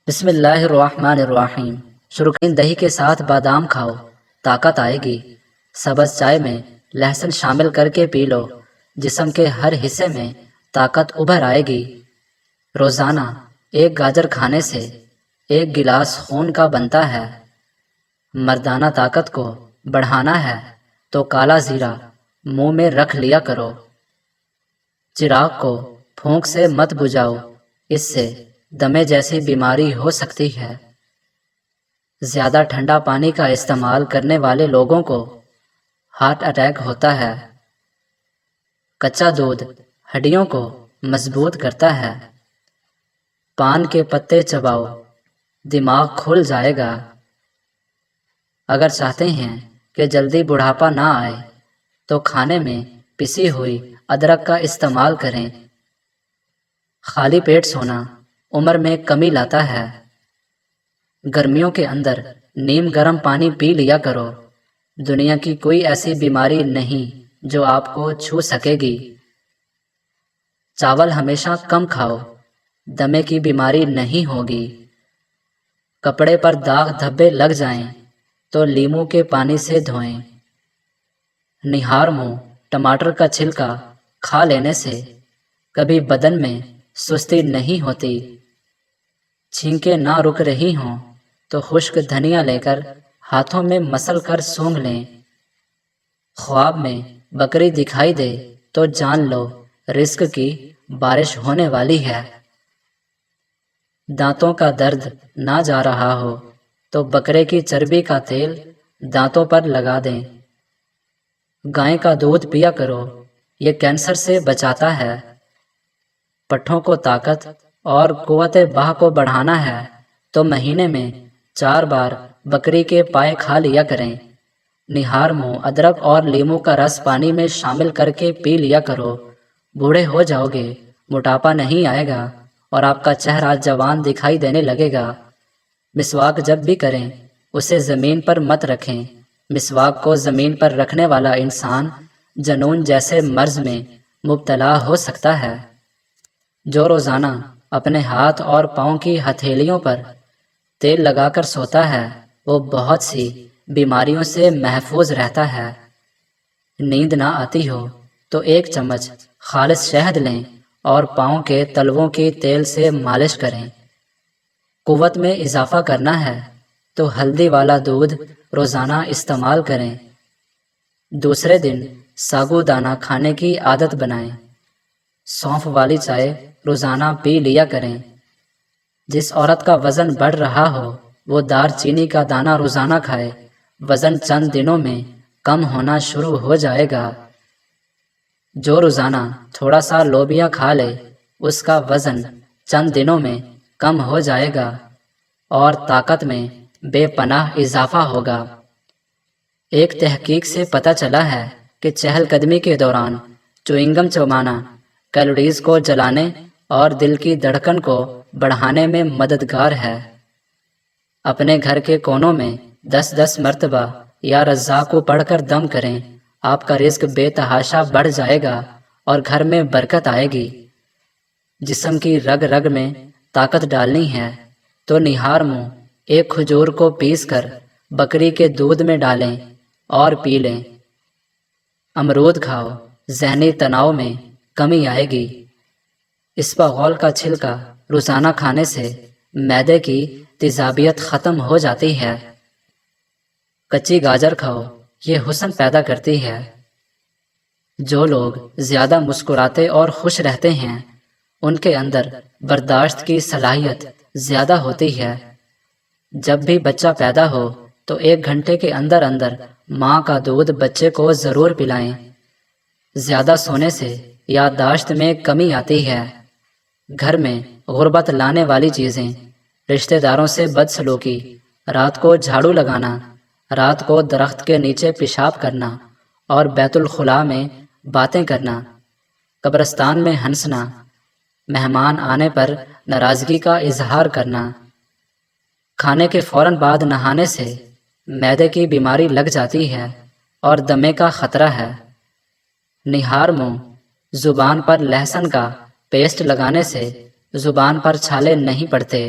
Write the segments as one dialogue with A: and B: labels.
A: بسم اللہ الرحمن الرحیم۔ شروع دہی کے ساتھ بادام کھاؤ، طاقت آئے گی۔ سبز چائے میں لہسن شامل کر کے پی لو، جسم کے ہر حصے میں طاقت ابھر آئے گی۔ روزانہ ایک گاجر کھانے سے 1 گلاس خون کا بنتا ہے۔ مردانہ طاقت کو بڑھانا ہے تو کالا زیرہ منہ میں رکھ لیا کرو۔ چراغ کو پھونک سے مت بجھاؤ، اس سے دمے جیسی بیماری ہو سکتی ہے۔ زیادہ ٹھنڈا پانی کا استعمال کرنے والے لوگوں کو ہارٹ اٹیک ہوتا ہے۔ کچا دودھ ہڈیوں کو مضبوط کرتا ہے۔ پان کے پتے چباؤ، دماغ کھل جائے گا۔ اگر چاہتے ہیں کہ جلدی بڑھاپا نہ آئے تو کھانے میں پسی ہوئی ادرک کا استعمال کریں۔ خالی پیٹ سونا عمر میں کمی لاتا ہے۔ گرمیوں کے اندر نیم گرم پانی پی لیا کرو۔ دنیا کی کوئی ایسی بیماری نہیں جو آپ کو چھو سکے گی۔ چاول ہمیشہ کم کھاؤ، دمے کی بیماری نہیں ہوگی۔ کپڑے پر داغ دھبے لگ جائیں تو لیموں کے پانی سے دھوئیں۔ نہار منہ ٹماٹر کا چھلکا کھا لینے سے کبھی بدن میں سستی نہیں ہوتی۔ چھینکیں نہ رک رہی ہوں تو خشک دھنیا لے کر ہاتھوں میں مسل کر سونگھ لیں۔ خواب میں بکری دکھائی دے تو جان لو رزق کی بارش ہونے والی ہے۔ دانتوں کا درد نہ جا رہا ہو تو بکرے کی چربی کا تیل دانتوں پر لگا دیں۔ گائے کا دودھ پیا کرو، یہ کینسر سے بچاتا ہے۔ پٹھوں کو طاقت اور قوت باہ کو بڑھانا ہے تو مہینے میں 4 بار بکری کے پائے کھا لیا کریں۔ نہار منہ ادرک اور لیموں کا رس پانی میں شامل کر کے پی لیا کرو۔ بوڑھے ہو جاؤ گے، موٹاپا نہیں آئے گا اور آپ کا چہرہ جوان دکھائی دینے لگے گا۔ مسواک جب بھی کریں اسے زمین پر مت رکھیں۔ مسواک کو زمین پر رکھنے والا انسان جنون جیسے مرض میں مبتلا ہو سکتا ہے۔ جو روزانہ اپنے ہاتھ اور پاؤں کی ہتھیلیوں پر تیل لگا کر سوتا ہے وہ بہت سی بیماریوں سے محفوظ رہتا ہے۔ نیند نہ آتی ہو تو 1 چمچ خالص شہد لیں اور پاؤں کے تلووں کی تیل سے مالش کریں۔ قوت میں اضافہ کرنا ہے تو ہلدی والا دودھ روزانہ استعمال کریں۔ دوسرے دن ساگو دانہ کھانے کی عادت بنائیں۔ سونف والی چائے روزانہ پی لیا کریں۔ جس عورت کا وزن بڑھ رہا ہو وہ دار چینی کا دانہ روزانہ کھائے، وزن چند دنوں میں کم ہونا شروع ہو جائے گا۔ جو روزانہ تھوڑا سا لوبیا کھا لے اس کا وزن چند دنوں میں کم ہو جائے گا اور طاقت میں بے پناہ اضافہ ہوگا۔ ایک تحقیق سے پتہ چلا ہے کہ چہل قدمی کے دوران چوئنگم چبانا کیلوریز کو جلانے اور دل کی دھڑکن کو بڑھانے میں مددگار ہے۔ اپنے گھر کے کونوں میں 10 مرتبہ یا رزاق کو پڑھ کر دم کریں، آپ کا رزق بے تحاشا بڑھ جائے گا اور گھر میں برکت آئے گی۔ جسم کی رگ رگ میں طاقت ڈالنی ہے تو نہار منہ 1 کھجور کو پیس کر بکری کے دودھ میں ڈالیں اور پی لیں۔ امرود کھاؤ، ذہنی تناؤ میں کمی آئے گی۔ اسپاغول کا چھلکا روزانہ کھانے سے معدے کی تیزابیت ختم ہو جاتی ہے۔ کچی گاجر کھاؤ، یہ حسن پیدا کرتی ہے۔ جو لوگ زیادہ مسکراتے اور خوش رہتے ہیں ان کے اندر برداشت کی صلاحیت زیادہ ہوتی ہے۔ جب بھی بچہ پیدا ہو تو 1 گھنٹے کے اندر اندر ماں کا دودھ بچے کو ضرور پلائیں۔ زیادہ سونے سے یادداشت میں کمی آتی ہے۔ گھر میں غربت لانے والی چیزیں، رشتہ داروں سے بدسلوکی، رات کو جھاڑو لگانا، رات کو درخت کے نیچے پیشاب کرنا اور بیت الخلاء میں باتیں کرنا، قبرستان میں ہنسنا، مہمان آنے پر ناراضگی کا اظہار کرنا، کھانے کے فوراً بعد نہانے سے معدے کی بیماری لگ جاتی ہے اور دمے کا خطرہ ہے۔ نہار منہ زبان پر لہسن کا پیسٹ لگانے سے زبان پر چھالے نہیں پڑتے۔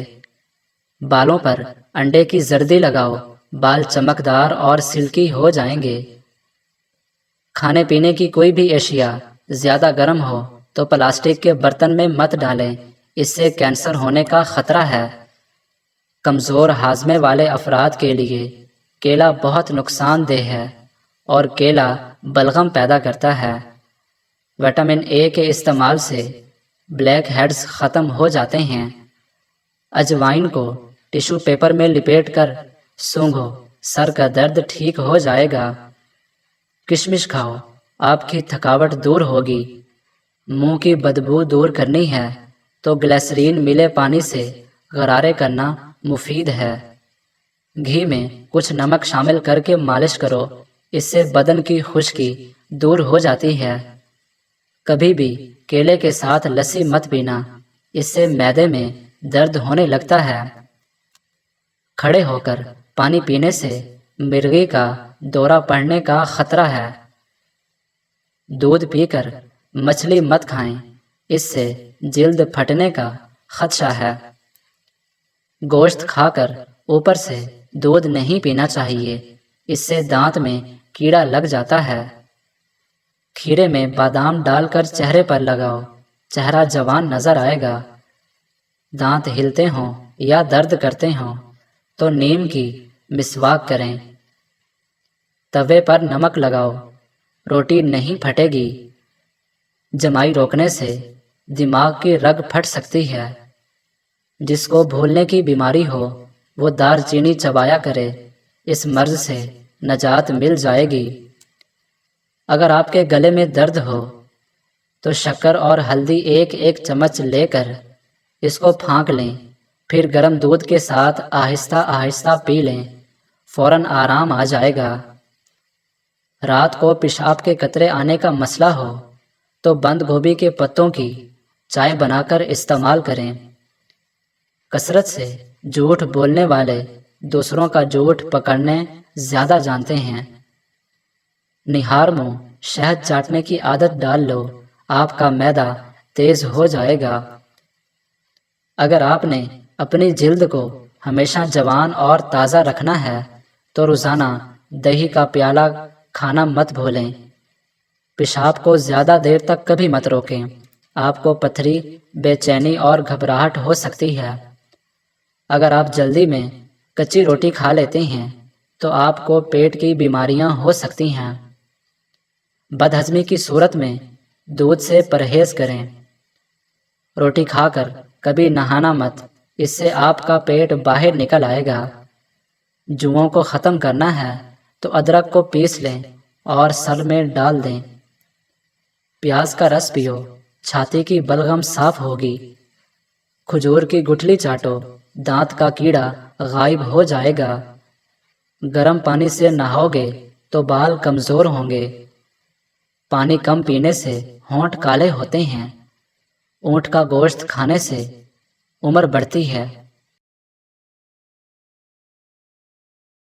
A: بالوں پر انڈے کی زردی لگاؤ، بال چمکدار اور سلکی ہو جائیں گے۔ کھانے پینے کی کوئی بھی اشیاء زیادہ گرم ہو تو پلاسٹک کے برتن میں مت ڈالیں، اس سے کینسر ہونے کا خطرہ ہے۔ کمزور ہاضمے والے افراد کے لیے کیلا بہت نقصان دہ ہے، اور کیلا بلغم پیدا کرتا ہے۔ وٹامن اے کے استعمال سے بلیک ہیڈز ختم ہو جاتے ہیں۔ اجوائن کو ٹیشو پیپر میں لپیٹ کر سونگھو، سر کا درد ٹھیک ہو جائے گا۔ کشمش کھاؤ، آپ کی تھکاوٹ دور ہوگی۔ منہ کی بدبو دور کرنی ہے تو گلیسرین ملے پانی سے غرارے کرنا مفید ہے۔ گھی میں کچھ نمک شامل کر کے مالش کرو، اس سے بدن کی خشکی دور ہو جاتی ہے۔ کبھی بھی کیلے کے ساتھ لسی مت پینا، اس سے معدے میں درد ہونے لگتا ہے۔ کھڑے ہو کر پانی پینے سے مرگی کا دورہ پڑنے کا خطرہ ہے۔ دودھ پی کر مچھلی مت کھائیں، اس سے جلد پھٹنے کا خدشہ ہے۔ گوشت کھا کر اوپر سے دودھ نہیں پینا چاہیے، اس سے دانت میں کیڑا لگ جاتا ہے۔ کھیرے میں بادام ڈال کر چہرے پر لگاؤ، چہرہ جوان نظر آئے گا۔ دانت ہلتے ہوں یا درد کرتے ہوں تو نیم کی مسواک کریں۔ توے پر نمک لگاؤ، روٹی نہیں پھٹے گی۔ جمائی روکنے سے دماغ کی رگ پھٹ سکتی ہے۔ جس کو بھولنے کی بیماری ہو وہ دار چینی چبایا کرے، اس مرض سے نجات مل جائے گی۔ اگر آپ کے گلے میں درد ہو تو شکر اور ہلدی ایک ایک چمچ لے کر اس کو پھانک لیں، پھر گرم دودھ کے ساتھ آہستہ آہستہ پی لیں، فوراً آرام آ جائے گا۔ رات کو پیشاب کے قطرے آنے کا مسئلہ ہو تو بند گوبھی کے پتوں کی چائے بنا کر استعمال کریں۔ کثرت سے جھوٹ بولنے والے دوسروں کا جھوٹ پکڑنے زیادہ جانتے ہیں۔ نہار منہ شہد چاٹنے کی عادت ڈال لو، آپ کا معدہ تیز ہو جائے گا۔ اگر آپ نے اپنی جلد کو ہمیشہ جوان اور تازہ رکھنا ہے تو روزانہ دہی کا پیالہ کھانا مت بھولیں۔ پیشاب کو زیادہ دیر تک کبھی مت روکیں، آپ کو پتھری، بے چینی اور گھبراہٹ ہو سکتی ہے۔ اگر آپ جلدی میں کچی روٹی کھا لیتے ہیں تو آپ کو پیٹ کی بیماریاں ہو سکتی ہیں۔ بد ہضمی کی صورت میں دودھ سے پرہیز کریں۔ روٹی کھا کر کبھی نہانا مت، اس سے آپ کا پیٹ باہر نکل آئے گا۔ جوؤں کو ختم کرنا ہے تو ادرک کو پیس لیں اور سر میں ڈال دیں۔ پیاز کا رس پیو، چھاتی کی بلغم صاف ہوگی۔ کھجور کی گٹھلی چاٹو، دانت کا کیڑا غائب ہو جائے گا۔ گرم پانی سے نہاؤ گے تو بال کمزور ہوں گے۔ پانی کم پینے سے ہونٹ کالے ہوتے ہیں۔ اونٹ کا گوشت کھانے سے عمر بڑھتی ہے۔